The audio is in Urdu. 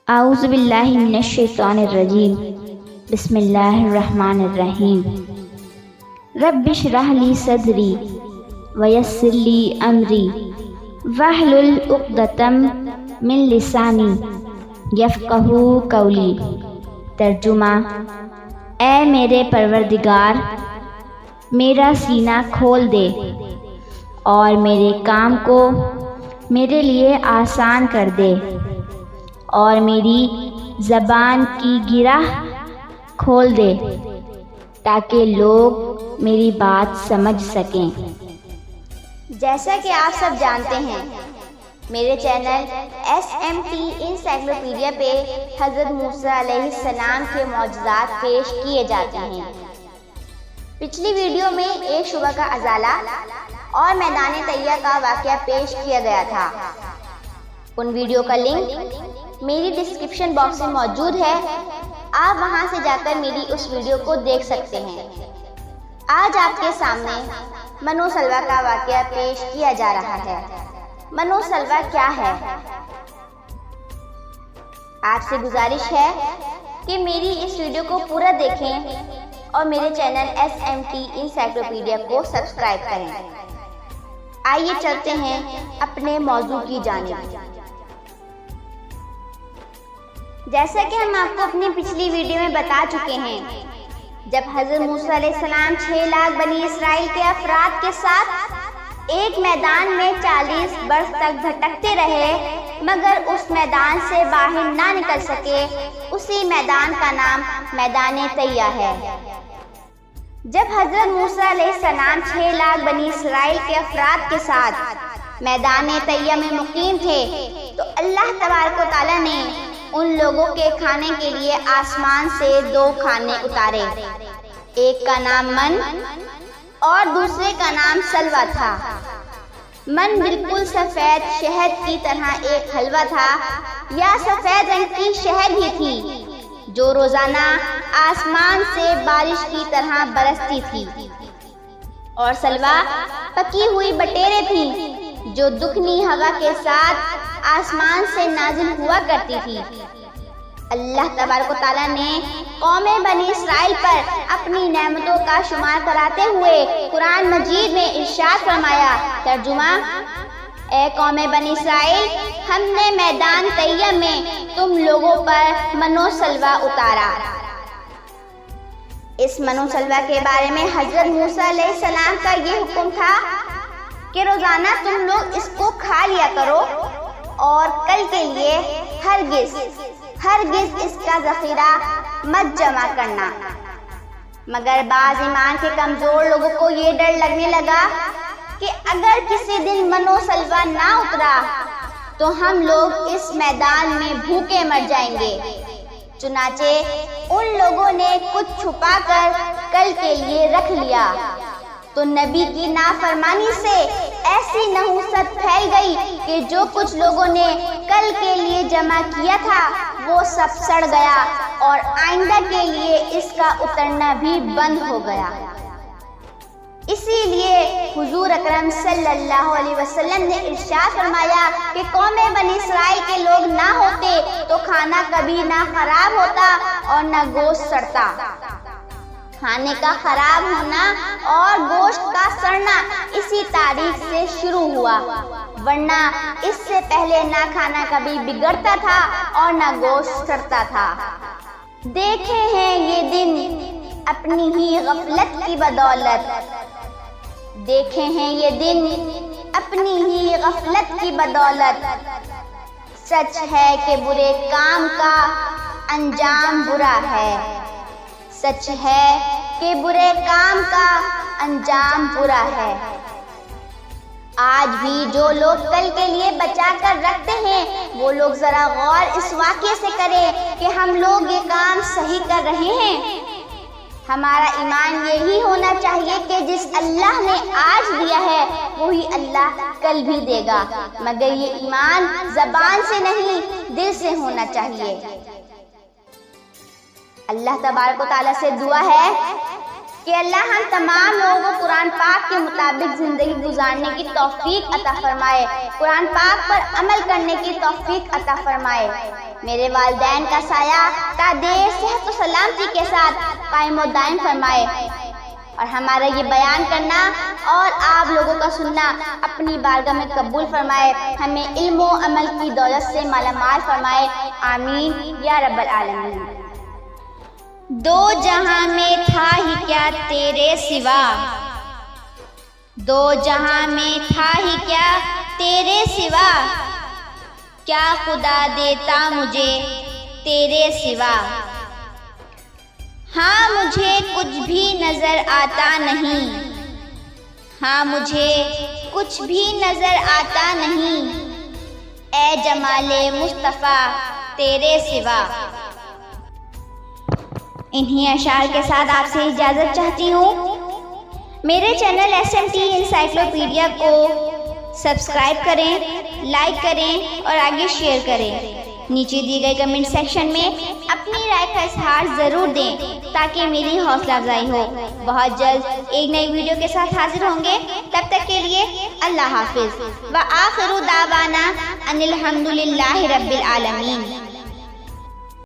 اعوذ باللہ من الشیطان الرجیم بسم اللہ الرحمن الرحیم رب اشرح لی صدری ویسر لی امری واحلل عقدۃ من لسانی یفقہوا قولی۔ ترجمہ: اے میرے پروردگار، میرا سینہ کھول دے اور میرے کام کو میرے لیے آسان کر دے، اور میری زبان کی گرہ کھول دے تاکہ لوگ میری بات سمجھ سکیں۔ جیسا کہ آپ سب جانتے ہیں، میرے چینل SMT انسائکلوپیڈیا پہ حضرت موسیٰ علیہ السلام کے معجزات پیش کیے جاتے ہیں۔ پچھلی ویڈیو میں ایک شبہ کا ازالہ اور میدان طیہ کا واقعہ پیش کیا گیا تھا۔ ان ویڈیو کا لنک میری ڈسکرپشن باکس میں موجود ہے، آپ وہاں سے جا کر میری اس ویڈیو کو دیکھ سکتے ہیں۔ آج آپ کے سامنے من و سلویٰ کا واقعہ پیش کیا جا رہا ہے۔ من و سلویٰ کیا ہے؟ آپ سے گزارش ہے کہ میری اس ویڈیو کو پورا دیکھیں اور میرے چینل SMT انسائکلوپیڈیا کو سبسکرائب کریں۔ آئیے چلتے ہیں اپنے موضوع کی جانب۔ جیسا کہ ہم آپ کو اپنی پچھلی ویڈیو میں بتا چکے ہیں، جب حضرت موسیٰ علیہ السلام 6 لاکھ بنی اسرائیل کے افراد کے ساتھ ایک میدان میں 40 برس تک بھٹکتے رہے مگر اس میدان سے باہر نہ نکل سکے، اسی میدان کا نام میدان طیہ ہے۔ جب حضرت موسیٰ علیہ السلام 6 لاکھ بنی اسرائیل کے افراد کے ساتھ میدان طیہ میں مقیم تھے تو اللہ تبارک و تعالیٰ نے ان لوگوں کے کھانے کے لیے آسمان سے 2 کھانے اتارے، ایک کا نام من اور دوسرے کا نام سلویٰ تھا۔ من بالکل سفید شہد کی طرح ایک حلوہ تھا یا سفید رنگ کی شہد ہی تھی جو روزانہ آسمان سے بارش کی طرح برستی تھی، اور سلویٰ پکی ہوئی بٹیرے تھی جو دکھنی ہوا کے ساتھ آسمان سے نازل ہوا کرتی تھی۔ اللہ تبارک و تعالیٰ نے قوم بنی اسرائیل پر اپنی نعمتوں کا شمار کراتے ہوئے قرآن مجید میں ارشاد فرمایا۔ ترجمہ: اے قوم بنی اسرائیل، ہم نے میدان طیہ میں تم لوگوں پر من و سلویٰ اتارا۔ اس من و سلویٰ کے بارے میں حضرت موسیٰ علیہ السلام کا یہ حکم تھا کہ روزانہ تم لوگ اس کو کھا لیا کرو اور کل کے لیے ہرگز اس کا ذخیرہ مت جمع کرنا۔ مگر بعض ایمان کے کمزور لوگوں کو یہ ڈر لگنے لگا کہ اگر کسی دن من و سلویٰ نہ اترا تو ہم لوگ اس میدان میں بھوکے مر جائیں گے۔ چنانچہ ان لوگوں نے کچھ چھپا کر کل کے لیے رکھ لیا، تو نبی کی نافرمانی سے ایسی نحوست پھیل گئی کہ جو کچھ لوگوں نے کل کے لیے جمع کیا تھا وہ سب سڑ گیا اور آئندہ کے لیے اس کا اترنا بھی بند ہو گیا۔ اسی لیے حضور اکرم صلی اللہ علیہ وسلم نے ارشاد فرمایا کہ قوم بنی اسرائیل کے لوگ نہ ہوتے تو کھانا کبھی نہ خراب ہوتا اور نہ گوشت سڑتا۔ کھانے کا خراب ہونا اور گوشت کا سڑنا اسی تاریخ سے شروع ہوا، ورنہ اس سے پہلے نہ کھانا کبھی بگڑتا تھا اور نہ گوشت سڑتا تھا۔ دیکھے ہیں یہ دن اپنی ہی غفلت کی بدولت، دیکھے ہیں یہ دن اپنی ہی غفلت کی بدولت، سچ ہے کہ برے کام کا انجام برا ہے، سچ ہے کہ برے کام کا انجام برا ہے۔ آج بھی جو لوگ کل کے لیے بچا کر رکھتے ہیں وہ لوگ ذرا غور اس واقعے سے کریں کہ ہم لوگ یہ کام صحیح کر رہے ہیں۔ ہمارا ایمان یہی ہونا چاہیے کہ جس اللہ نے آج دیا ہے وہی اللہ کل بھی دے گا، مگر یہ ایمان زبان سے نہیں دل سے ہونا چاہیے۔ اللہ تبارک و تعالیٰ سے دعا ہے کہ اللہ ہم تمام لوگوں کو قرآن پاک کے مطابق زندگی گزارنے کی توفیق عطا فرمائے، قرآن پاک پر عمل کرنے کی توفیق عطا فرمائے، میرے والدین کا سایہ تا دیر صحت و سلامتی کے ساتھ قائم و دائم فرمائے، اور ہمارا یہ بیان کرنا اور آپ لوگوں کا سننا اپنی بارگاہ میں قبول فرمائے، ہمیں علم و عمل کی دولت سے مالا مال فرمائے، آمین یا رب العالمین۔ دو جہاں میں تھا ہی کیا تیرے سوا، دو جہاں میں تھا ہی کیا تیرے سوا، کیا خدا دیتا مجھے تیرے سوا، ہاں مجھے کچھ بھی نظر آتا نہیں، ہاں مجھے کچھ بھی نظر آتا نہیں، اے جمال مصطفیٰ تیرے سوا۔ انہی اشعار کے ساتھ آپ سے اجازت چاہتی ہوں۔ میرے چینل SMT انسائکلوپیڈیا کو سبسکرائب کریں، لائک کریں اور آگے شیئر کریں۔ نیچے دیے گئے کمنٹ سیکشن میں اپنی رائے کا اظہار ضرور دیں تاکہ میری حوصلہ افزائی ہو۔ بہت جلد ایک نئی ویڈیو کے ساتھ حاضر ہوں گے، تب تک کے لیے اللہ حافظ، وآخر دعوانا ان الحمد للہ رب العالمین۔